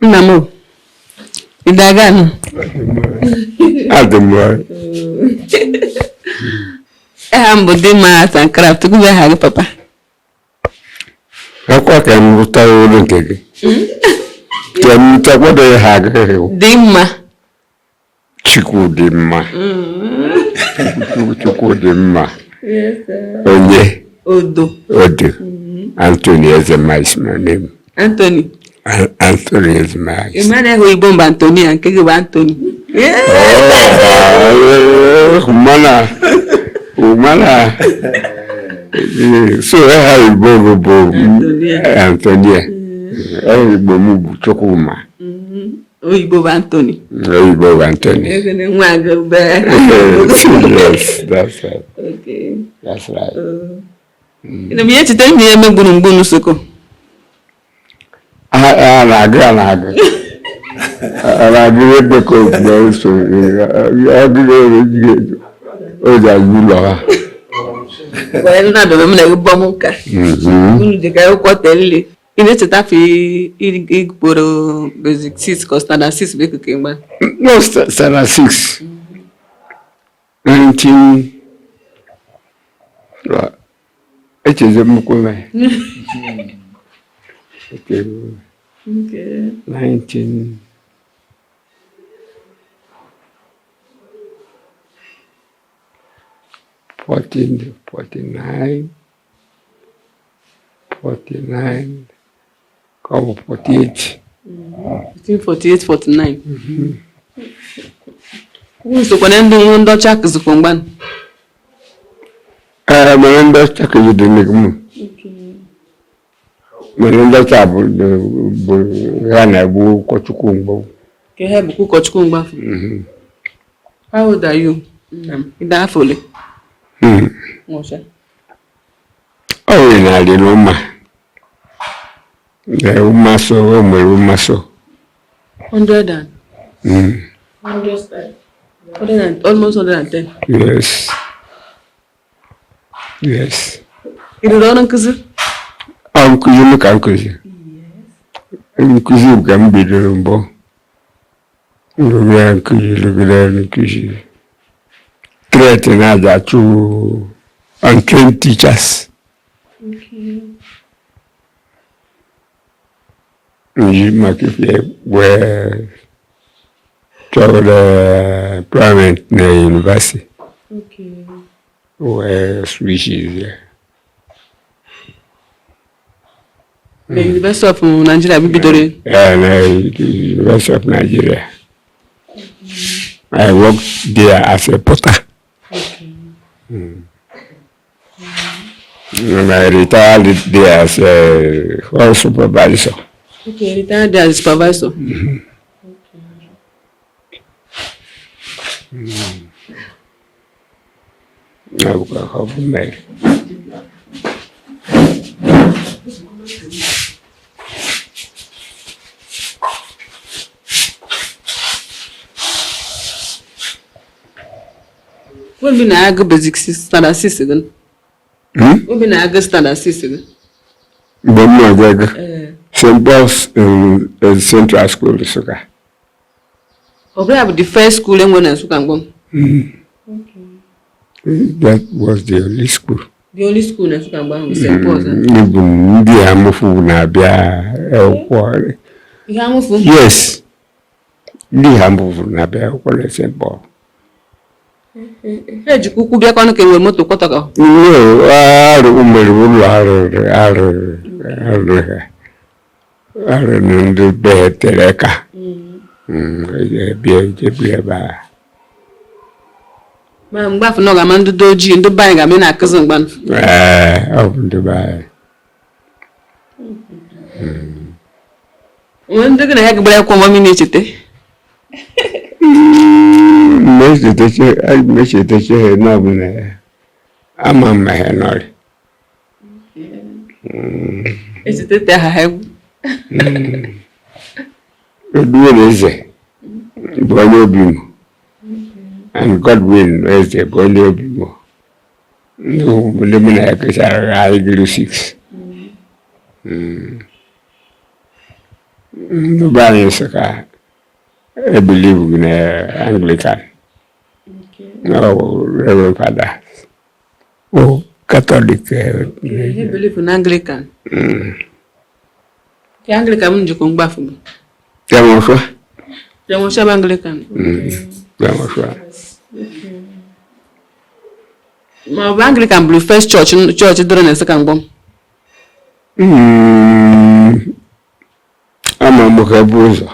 Namo. Idagan. Ademo. Ambo de math and craft to go ahead, Papa. How can you tell you the Can you tell what they had? Dimma. Chikudimma. Chikudimma. Yes, sir. Onye. Odo. Anthony is my name. Anthony. Anthony is my name. Man, who bomb Anthony and Keg Anthony. Humana. So I have Bobo Anthony. I will Chokuma. Bob Anthony. Bob Anthony. Yes, that's right. Okay. That's right. You know, me to tell me I'm a good suko. I agree with the coach. Well, not the woman like Bomuka. The guy who got the in it to basic 6 cost and 6 big came back. No, standard 6. 19. It is a Mukula. Okay. 19. 49, cover 48. Between 48, 49. So when I'm doing the check is from one. Melenda check is the nigga. Melenda table, the Rana Boo Kochukumbo. Can have a cook or chumba. How old are you? That fully. What's that? Oh, in Alinoma. The Umaso. 100 and. 100 and almost 110. Yes. You don't know, Uncle, you look uncle. Yes. Uncle, you can be the rumbo. Uncle, you look at the threaten other to untrained teachers. Okay. You make it where to the private university. Okay. Where Swiss is there. The University of Nigeria, Bibidore. Yeah, the University of Nigeria. I worked there as a potter. Okay. And I retired there as a hall supervisor. Okay, retired there as supervisor. Okay. I will have married. What be na aga basic standard 6 again? What be na aga standard 6 again? St. Paul's Central School, Nsukka. Okay, the first school in Nsukka. Okay. That was the only school. The only school in Nsukka was St. Paul's. Yes. St. Paul. Hey, you could be a con que moto Kotaka. No, I don't know bed Tereka. Mam Baff no Amanda Doji and the buying a mina cousin one. Open to buy. When they're gonna have black woman in it. Most of the I wish it that you had not been there. I'm on my hand. Is it that I have? What is it? Obollo-Afor. And God will raise the Obollo-Afor. No, Achara Nsukka. Nobody Nsukka, I believe in Anglican. No, Reverend Father. Oh, Catholic. You believe in Anglican? The Anglican you come back for me. There was Anglican. My Anglican blue first church during the second bomb. I'm a Mukabuzo.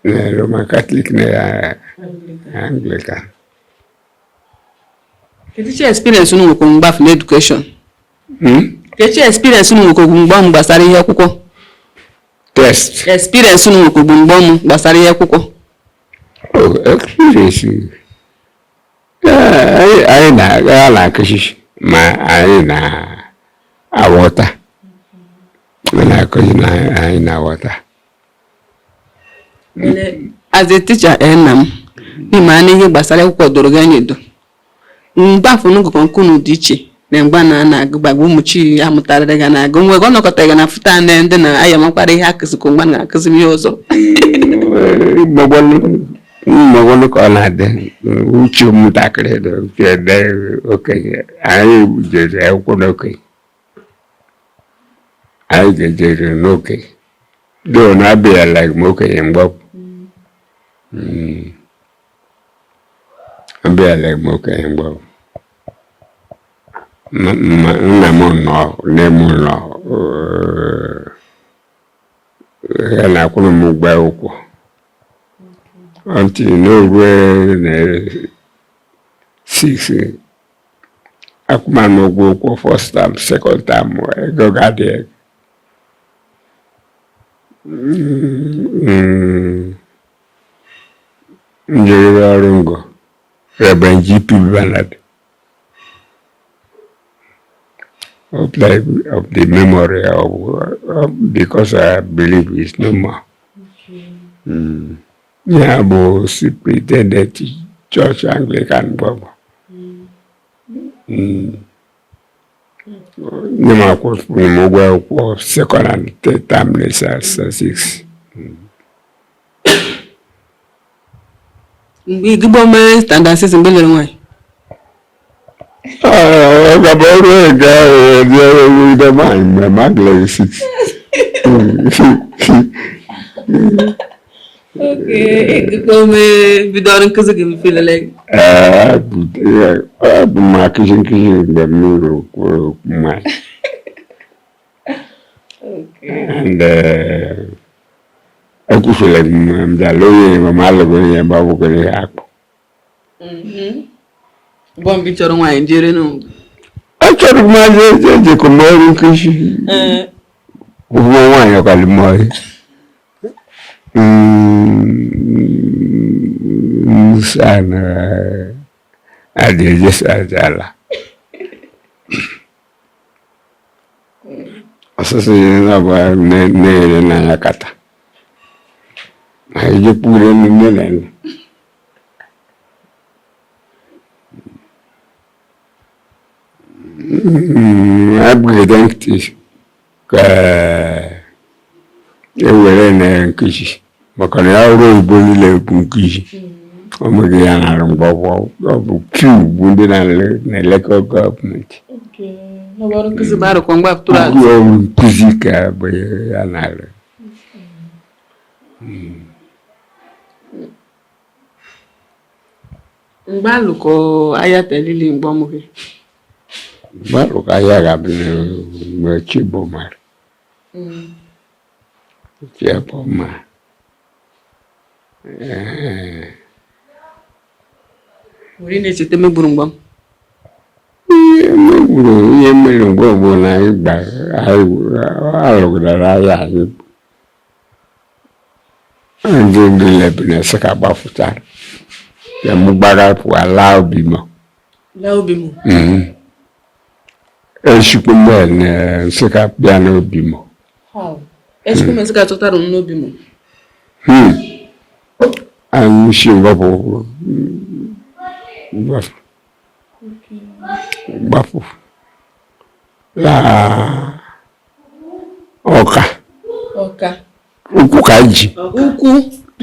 Roman Catholic, Anglican. Did you experience no come back in education? Did you experience no come bomb basari yakuko? Test. Experience no come bomb basari yakuko. Oh, experience. I like I water. I water. As a teacher, Enam, the man in Basara Kodorganido. Bafu no concunu dichi, then banana, Bagumuchi, Amutaragana, we're going to take an after and then I am a party hackers, Kumana, Casimioso. Mogolo call then, which you mutaked, okay, I just okay. I just okay. Don't I be like Moke and Bob? I be like Moke and Bob. Namon no, and I couldn't move by Oko. Until nowhere 6. I could not go first time, second time, I go got there. Njeriarungo, Reverend GP Bernard, of the memory of because I believe it's no more. Yeah, but superintendent Church Anglican Bob. No more second and third time as 6. We give me standard system building way. About a guy with the mind, my mother 6. Okay, go me be done because I give feel like. My kitchen the mirror, my. Okay. And I could feel like the lawyer, my mother going about going up. One picture on my no. I tried to manage the community. Why you call more? Sana ada just ajalah. Asasnya apa nanya kata. Aja pura nenen. Aku ganti ke ewere kishi. Makanya orang boleh lebih kishi. Kamu yang orang bawa kiu bunda nalek government. Okay. No baru kesebaru kong bab tu lah. Aku kuzika bayar anak. Balu ko ayat elili ngbomu ke. Balu kaya kabine mechibomar. Chibomar. Uri ne chete me burumbam. Me burumbam na iba alo dara ya. Ande lebne saka bafutar. Ya mubara pu allow bimo. Allow bimo. Eshikume ne saka piano bimo. How? Eshikume saka totaru no bimo. I'm sure Bafu. La Oka. ukwu ka ji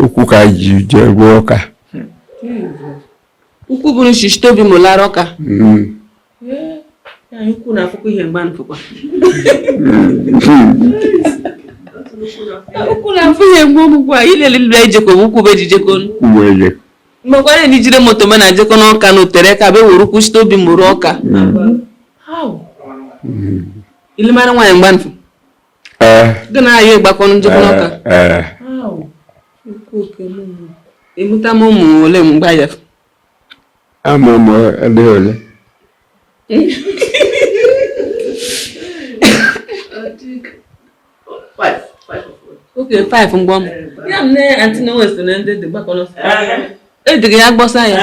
ukwu ka ji jee gbuo ọka ukwu bụrụ shishito bi molara ọka ukwu na-afụkwa ihe mgba nfụkwa ukwu na-afụ ihe mgbe ọmụkwa ilele ijekọ ukwu bụ ejijekọ mgbekwara ndị jiri moto me na jekọ n'ọka na otere ka be were ukwu shito bi mụrụ ọka ilimara nwaanyị mgba nfụ dị na ahịa ịgbakọ njekọ n'ọka ịmụta m ụmụ ole mgbe ya ama ele ole okay 5 mgbọ m ya nne anti na west na ndị dị gbakọ n'ọsọ ejiri ya gbọsa ya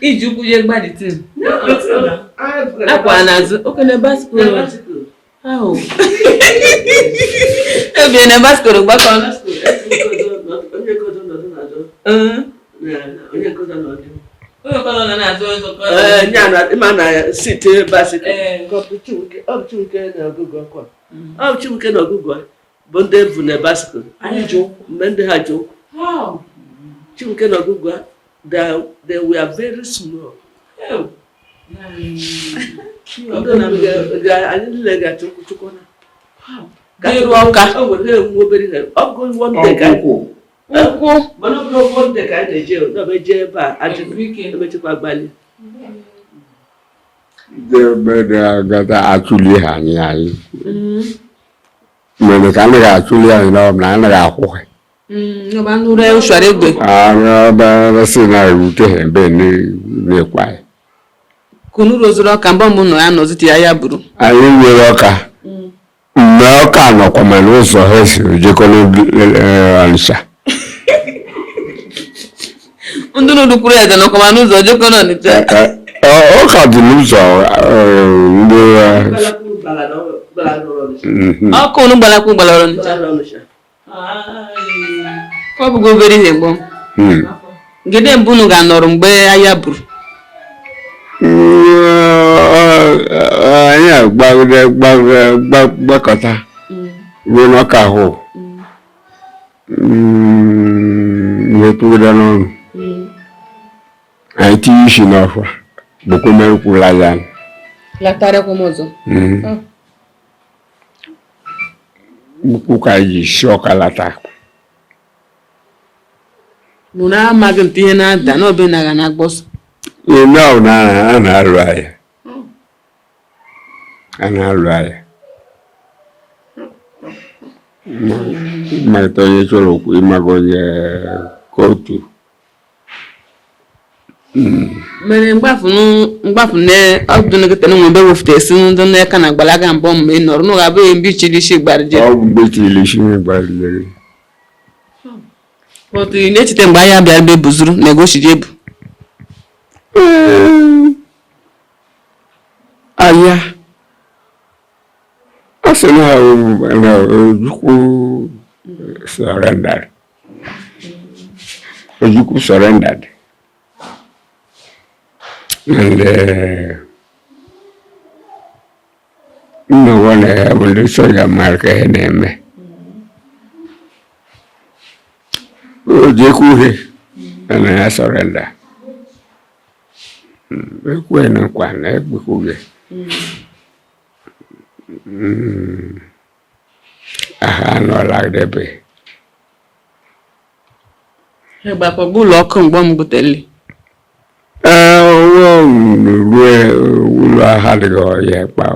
iji ukwu ya gbaditin akwa n'azụ oke na baskoro ahụ ebie na baskoro gbakọ onye kodo na-azụ na site basic Chibuke na ọgụgụ bụ ndị evu na basikụl mgbe ndị ha jụ Chibuke na ọgụgụ they were very small anyị niile ga-achọ chukwu na ọka ọgụ one day ka mana ọ bụrụ one day ka anyị na-eje ebe a emechekwa gbalị gata atụli ha anyị mgbe ka anaghị atụli anyị na anaghị akwụ ha si na ewute ha mbe na-ekwa ya kunu rozuru ọka mbọ mbụ nọ ya nọzite ya buru anyị nwere ọka mgbe ọka nọkwa mana ụzọ ha si ejekọ n'Ọnịcha ndị n'udukwuru eze nọkwa mana ụzọ jekọ n'Ọnịcha ọka dị n'ụzọ ndị ọkụ unu gbalakwu gbalara Ọnịcha ọ bụgo obere ihe gbọ gede mbụ unu ga-anọrọ mgbe ahịa buru anyị gbakọta ruo n'ọka ahụ ihe tụgide n'ọnụ anyị tinye isi n'ọfọ bụkwa merụkwula ya latarakwa m ọzọ ukwu ka anyị ji si ọka lata mụ na amaghị m ihe na-ada n'obe na na-agbọsọ ime ahụ a na-alụ ahịa mmalite onye chọrọ okwu ịmaga onye kootu mere mgbafu ne ọdụ nkịta na nwebe wefute esi ndị n'aka na gbalaga mbọ mgbe ị nọrọ n'ụwa bụ mgbe ichiri isi gbarije ọ bụ mgbe ichiri isi gbarije otu na-echete mgbe ahịa bịara be buzuru na egochiri ebu ahịa ọ sị na Ojukwu surrendered and no one will show you mark name Ojukwu and surrender kwena kwana ekbukuge aha no like that be eba ko bu lo kan gbo mbuteli wo ulo aha de go ye pa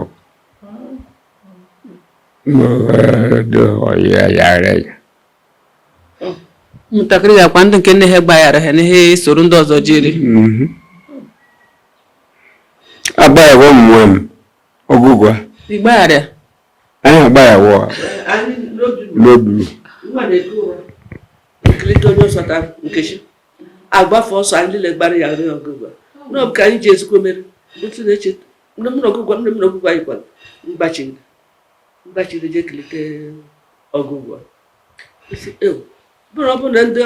mo do ya re mutakiri ya kwanda nke ne he gbayara he ne he soro ndị ọzọ jiri abaya wo mwem ogugwa igbayara anyị abaya wo lodu klito no sota nkeshi agbafọ ọsọ anyị le gbara ya nri ogugwa no ka anyị ji ezikwo mere otu na-eche ndị m ogugwa ikwa mgbachiri je klite ogugwa bụrụ bụ na ndị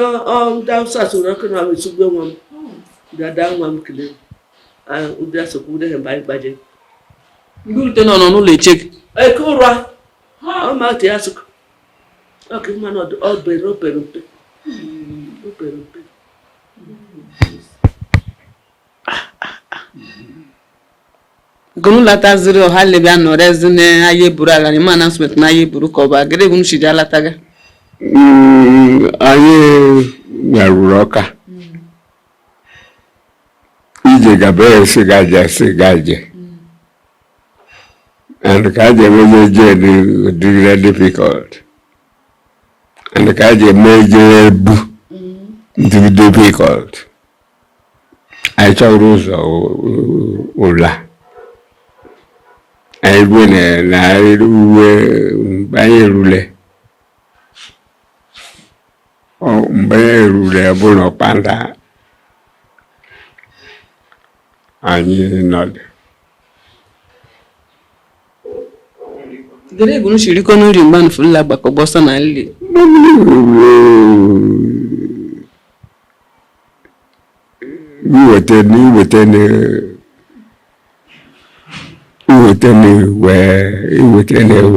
Hausa soro ọkụ na esugbo nwa m dada nwa m kele ndị asokwu ndị mgbe anyị gbaje ngurute nọ n'ụlọ echek eke ụra ọ ma otu ya sụkọ ọkụ mmanụ ọ bere mpe gonu lata ziri ọha lebe a nọrọ ezi na aye buru ala ni mana smet na aye buru ka ọ bụ agịrị gonu shiji alataga anyị nyarụrụ ọka ije gaba esigaje and ka je meje dị difficult and ka je meje bu dị difficult anyị chọrọ ụzọ ụla anyị bụ na uwe mgbe anyị erule mgbe anyị erule bụ na ọkpanda anyị nọdụ gere gonu shiri ko nuri mgban fulla gbakọ gbọsọ na nli iweta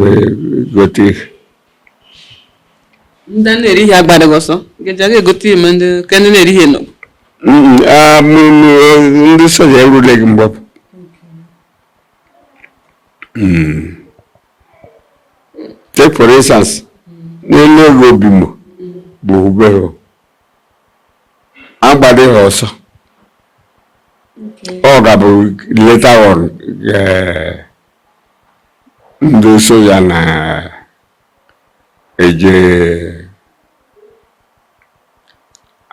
wee gote ndị na-eri ihe agbada gọsọ geja ga-egote ime ndị kendi na-eri ihe nọ ndị soja erule gị mgbapụ take for instance n'elu ego obimo bụ ubero agbada ha ọsọ ọ ga-bụ later on ndị soja na-eje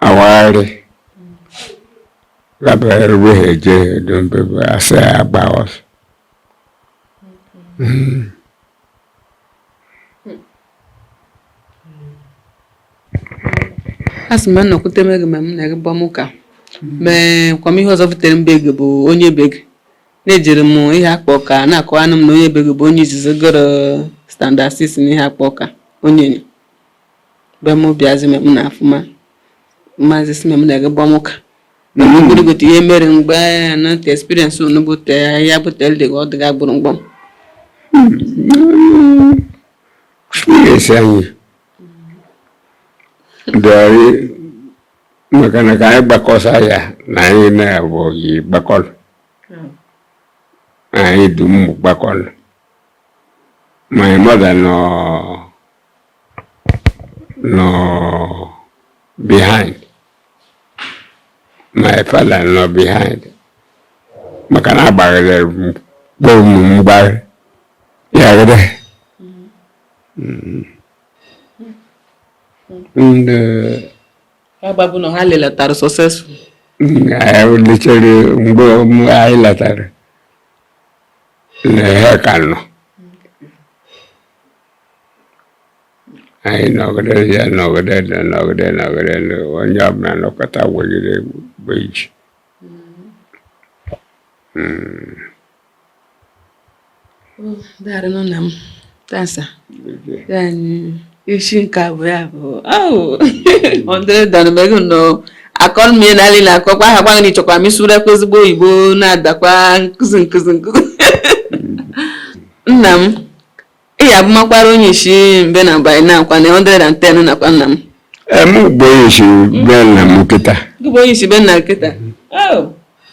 awagharị ga-abịarịwe ha eje dombebe asị agba ọsọ asị m nnọkwute megị ma m na-ege gbamụka mee kwam ihe ọzọ butere m begi bụ onye begi na-ejere m ihe akpọ ka na-akọwanụ m na onye begi bụ onye izizi goro standard 6 na ihe akpọ ka onye be m bịazi m na-afụma maazị si m na-ege gbamụka na ogologote ihe mere mgbe na te experience unu bute ya butere dị ọ dịga gburu mgbam experience anyị dị maka na ka anyị gbakọsa ya na anyị na-abụghị gbakọrọ anyị dum gbakọrọ my mother no behind my father no behind maka na agbaghara gbom mgbagha ya gede ndị agbabu na ha lelatara successful anyị lechere mgbe anyị latara na ha ka nọ anyị nọgide onye ọbụla nọkọta wegide gbe iji darị nọ na m tansa isi nke abụọ ya bụ ọdịrị danụmego nọ akọnmie na alị na-akọkwa ha gbaghị n'ịchọkwa m isuru ekwe ezigbo oyibo na-adakwa nkụzi nna m ị ya abụmakwara Onyishi mbe na mba na-akwa na 110 nakwa nna m bụ Onyishi be nna m kịta gị bụ Onyishi be nna nkịta